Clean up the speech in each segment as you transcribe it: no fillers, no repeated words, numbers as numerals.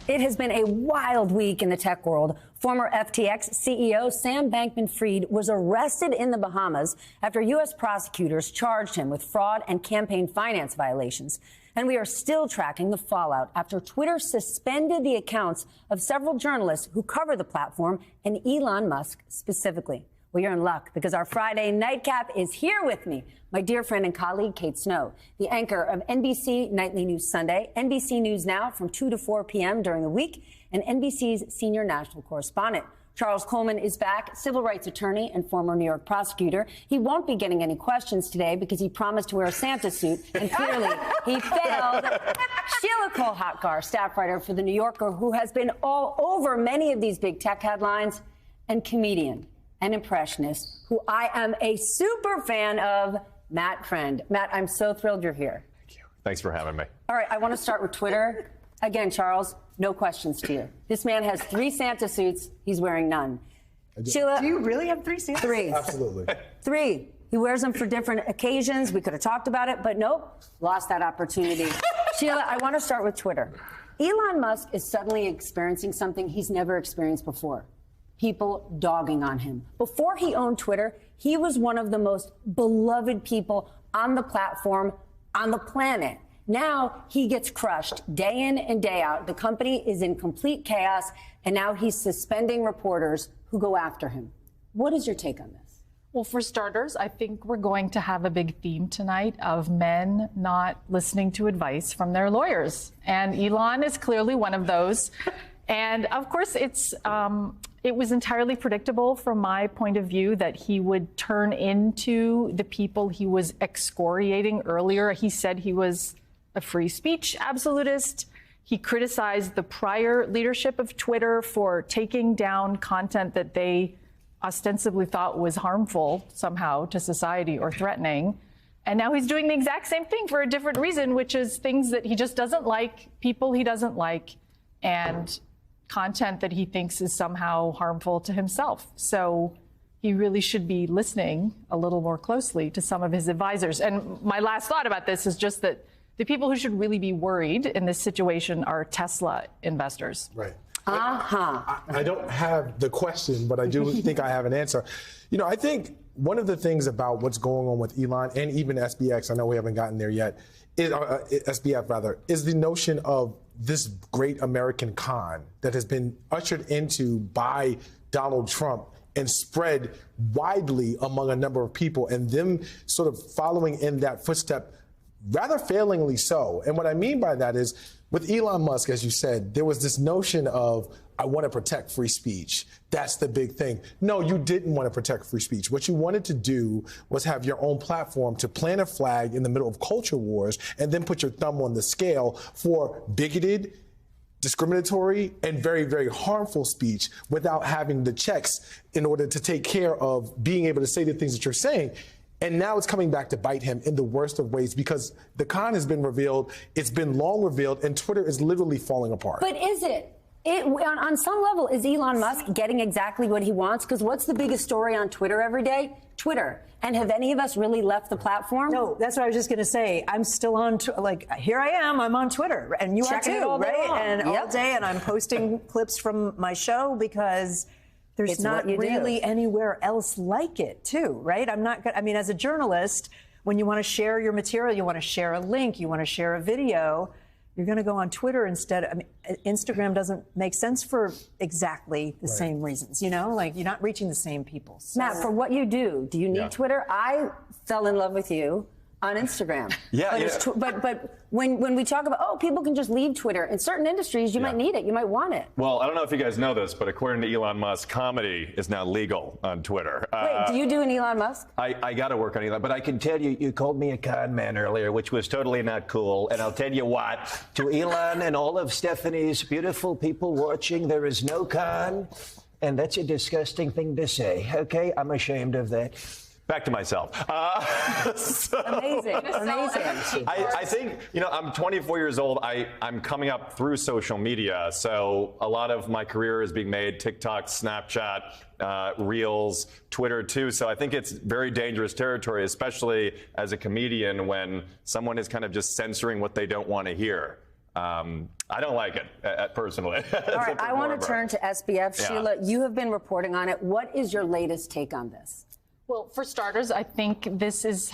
It has been a wild week in the tech world. Former FTX CEO Sam Bankman-Fried was arrested in the Bahamas after U.S. prosecutors charged him with fraud and campaign finance violations. And we are still tracking the fallout after Twitter suspended the accounts of several journalists who cover the platform and Elon Musk specifically. Well, you're in luck because our Friday nightcap is here with me, my dear friend and colleague, Kate Snow, the anchor of NBC Nightly News Sunday, NBC News Now from 2 to 4 p.m. during the week, and NBC's senior national correspondent. Charles Coleman is back, civil rights attorney and former New York prosecutor. He won't be getting any questions today because he promised to wear a Santa suit, and clearly he failed. Sheila Cole Hotgar, staff writer for The New Yorker, who has been all over many of these big tech headlines, and comedian and impressionist, who I am a super fan of, Matt Friend. Matt, I'm so thrilled you're here. Thank you. Thanks for having me. All right, I want to start with Twitter. Again, Charles, no questions to you. This man has 3 Santa suits. He's wearing none. Sheila, do you really have 3 Santa? 3. Absolutely. 3. He wears them for different occasions. We could have talked about it, but nope, lost that opportunity. Sheila, I want to start with Twitter. Elon Musk is suddenly experiencing something he's never experienced before. People dogging on him. Before he owned Twitter, he was one of the most beloved people on the platform, on the planet. Now he gets crushed day in and day out. The company is in complete chaos, and now he's suspending reporters who go after him. What is your take on this? Well, for starters, I think we're going to have a big theme tonight of men not listening to advice from their lawyers. And Elon is clearly one of those. And of course, it was entirely predictable from my point of view that he would turn into the people he was excoriating earlier. He said he was a free speech absolutist. He criticized the prior leadership of Twitter for taking down content that they ostensibly thought was harmful somehow to society or threatening. And now he's doing the exact same thing for a different reason, which is things that he just doesn't like, people he doesn't like, and content that he thinks is somehow harmful to himself. So he really should be listening a little more closely to some of his advisors. And my last thought about this is just that the people who should really be worried in this situation are Tesla investors. Right. I don't have the question, but I do think I have an answer. You know, I think one of the things about what's going on with Elon and even SBX, I know we haven't gotten there yet, SBF rather, is the notion of this great American con that has been ushered into by Donald Trump and spread widely among a number of people, and them sort of following in that footstep, rather failingly so. And what I mean by that is, with Elon Musk, as you said, there was this notion of, I want to protect free speech. That's the big thing. No, you didn't want to protect free speech. What you wanted to do was have your own platform to plant a flag in the middle of culture wars and then put your thumb on the scale for bigoted, discriminatory, and very, very harmful speech without having the checks in order to take care of being able to say the things that you're saying. And now it's coming back to bite him in the worst of ways because the con has been revealed, it's been long revealed, and Twitter is literally falling apart. But is it? On some level, is Elon Musk getting exactly what he wants? Because what's the biggest story on Twitter every day? Twitter. And have any of us really left the platform? No, that's what I was just going to say. I'm still on, here I am, I'm on Twitter. And you are too, right? And all day, and I'm posting clips from my show because there's not really anywhere else like it, too, right? I mean, as a journalist, when you want to share your material, you want to share a link, you want to share a video, you're going to go on Twitter instead. I mean, Instagram doesn't make sense for exactly the same reasons, you know? Like, you're not reaching the same people. So. Matt, for what you do you need Twitter? I fell in love with you on Instagram. But when we talk about, people can just leave Twitter, in certain industries, you might need it. You might want it. Well, I don't know if you guys know this, but according to Elon Musk, comedy is now legal on Twitter. Wait, do you do an Elon Musk? I got to work on Elon, but I can tell you, you called me a con man earlier, which was totally not cool. And I'll tell you what, to Elon and all of Stephanie's beautiful people watching, there is no con. And that's a disgusting thing to say. Okay, I'm ashamed of that. Back to myself. Amazing. I think, I'm 24 years old. I'm coming up through social media. So a lot of my career is being made TikTok, Snapchat, Reels, Twitter too. So I think it's very dangerous territory, especially as a comedian when someone is kind of just censoring what they don't want to hear. I don't like it personally. All right, I want to turn to SBF. Yeah. Sheila, you have been reporting on it. What is your latest take on this? Well, for starters, I think this is,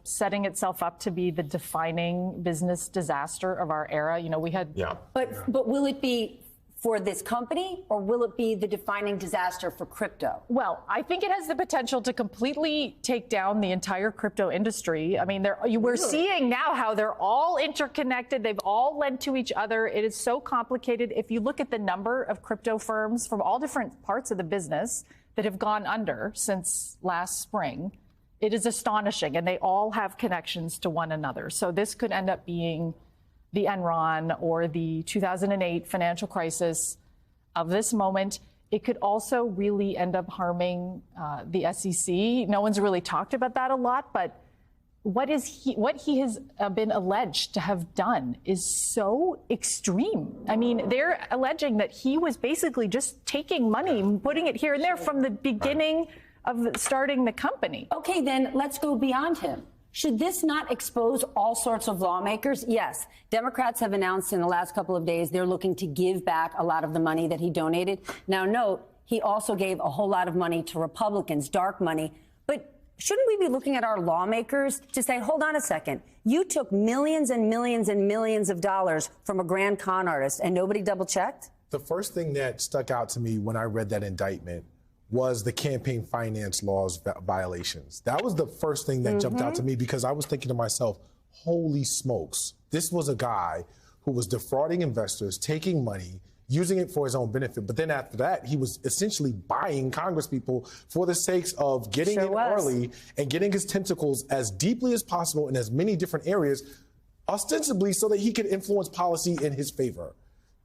setting itself up to be the defining business disaster of our era. We had. Yeah. But will it be for this company, or will it be the defining disaster for crypto? Well, I think it has the potential to completely take down the entire crypto industry. I mean, we're seeing now how they're all interconnected. They've all led to each other. It is so complicated. If you look at the number of crypto firms from all different parts of the business that have gone under since last spring, it is astonishing. And they all have connections to one another. So this could end up being the Enron or the 2008 financial crisis of this moment. It could also really end up harming the SEC. No one's really talked about that a lot, but what he has been alleged to have done is so extreme. I mean, they're alleging that he was basically just taking money and putting it here and there from the beginning of starting the company. Okay, then let's go beyond him. Should this not expose all sorts of lawmakers? Yes. Democrats have announced in the last couple of days they're looking to give back a lot of the money that he donated. Now, note, he also gave a whole lot of money to Republicans, dark money. But shouldn't we be looking at our lawmakers to say, hold on a second, you took millions and millions and millions of dollars from a grand con artist and nobody double checked? The first thing that stuck out to me when I read that indictment was the campaign finance laws violations. That was the first thing that jumped out to me, because I was thinking to myself, holy smokes, this was a guy who was defrauding investors, taking money, using it for his own benefit. But then after that, he was essentially buying congresspeople for the sakes of getting in early and getting his tentacles as deeply as possible in as many different areas, ostensibly so that he could influence policy in his favor.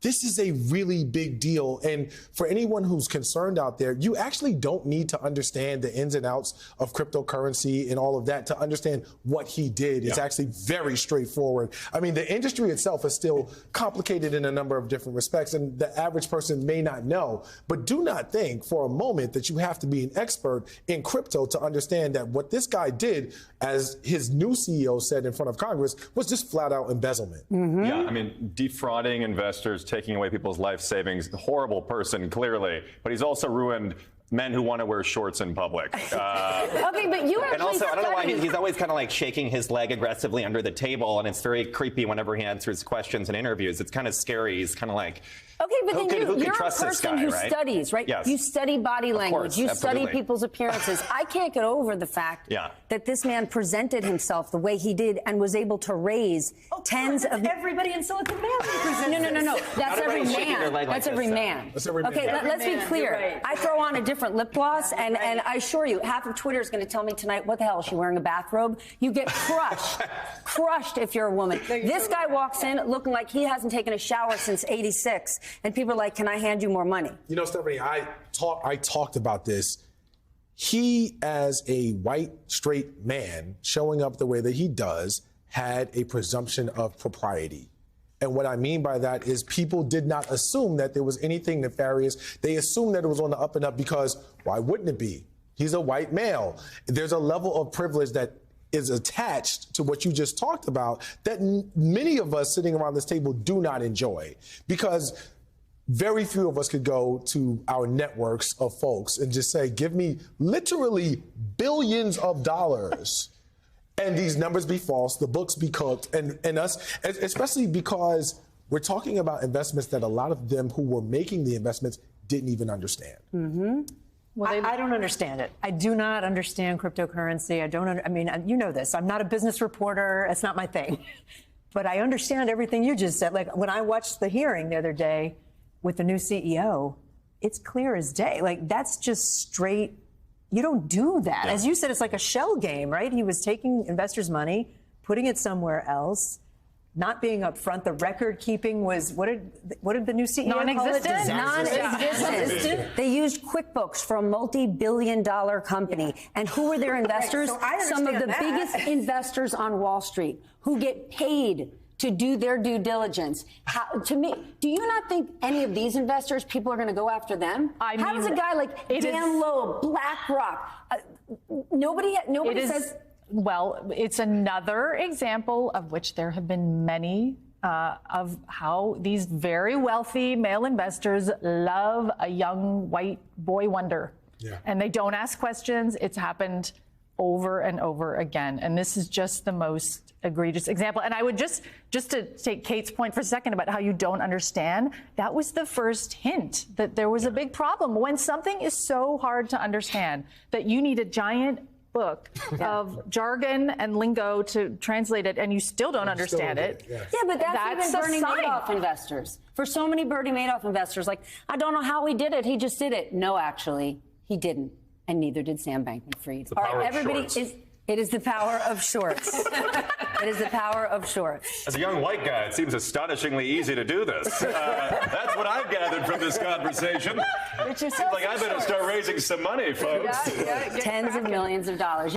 This is a really big deal. And for anyone who's concerned out there, you actually don't need to understand the ins and outs of cryptocurrency and all of that to understand what he did. It's actually very straightforward. I mean, the industry itself is still complicated in a number of different respects, and the average person may not know. But do not think for a moment that you have to be an expert in crypto to understand that what this guy did, as his new CEO said in front of Congress, was just flat out embezzlement. Yeah, I mean, defrauding investors, taking away people's life savings, horrible person, clearly. But he's also ruined men who want to wear shorts in public. Okay, but you actually And also, I don't know why studied. he's always kind of like shaking his leg aggressively under the table, and it's very creepy whenever he answers questions in interviews. It's kind of scary. He's kind of like, Okay, but then you're a trust this person guy, who right? studies, right? Yes. You study body language. course, You absolutely. study people's appearances. I can't get over the fact that this man presented himself the way he did and was able to raise tens of... Everybody in Silicon Valley presents No. That's every everybody's shaking their man. leg like That's this, every though. man. That's every man. Okay, let's be man, clear. you're right. I throw on a different lip gloss, and I assure you, half of Twitter is going to tell me tonight, what the hell, is she wearing a bathrobe? You get crushed. Crushed if you're a woman. This guy walks in looking like he hasn't taken a shower since '86, and people are like, can I hand you more money? You know, Stephanie, I talked about this. He, as a white, straight man, showing up the way that he does, had a presumption of propriety. And what I mean by that is people did not assume that there was anything nefarious. They assumed that it was on the up and up because why wouldn't it be? He's a white male. There's a level of privilege that is attached to what you just talked about that many of us sitting around this table do not enjoy, because very few of us could go to our networks of folks and just say, give me literally billions of dollars. And these numbers be false, the books be cooked, and us, especially because we're talking about investments that a lot of them who were making the investments didn't even understand. I don't understand it. I do not understand cryptocurrency. I mean, you know this. I'm not a business reporter. It's not my thing. But I understand everything you just said. Like when I watched the hearing the other day with the new CEO, it's clear as day. Like that's just straight. You don't do that. As you said, it's like a shell game, right? He was taking investors' money, putting it somewhere else, not being upfront. The record keeping was, what did the new CEO call it? Non-existent? Non-existent. They used QuickBooks for a multi-billion-dollar company. And who were their investors? So I Some of the understand that. biggest investors on Wall Street who get paid to do their due diligence. To me, do you not think any of these investors, people are going to go after them? I How mean, does a guy like it Dan is- Loeb, BlackRock, nobody It is, says... well, it's another example of which there have been many of how these very wealthy male investors love a young white boy wonder. Yeah. And they don't ask questions. It's happened over and over again. And this is just the most egregious example. And I would just to take Kate's point for a second about how you don't understand, that was the first hint that there was a big problem. When something is so hard to understand that you need a giant book of jargon and lingo to translate it, and you still don't understand it. Yeah, but that's even Bernie Madoff investors. For so many Bernie Madoff investors, like, I don't know how he did it. He just did it. No, actually, he didn't. And neither did Sam Bankman-Fried. The power of shorts. It is the power of shorts. It is the power of shorts. As a young white guy, it seems astonishingly easy to do this. That's what I've gathered from this conversation. Seems like I better start raising some money, folks. Tens of millions of dollars.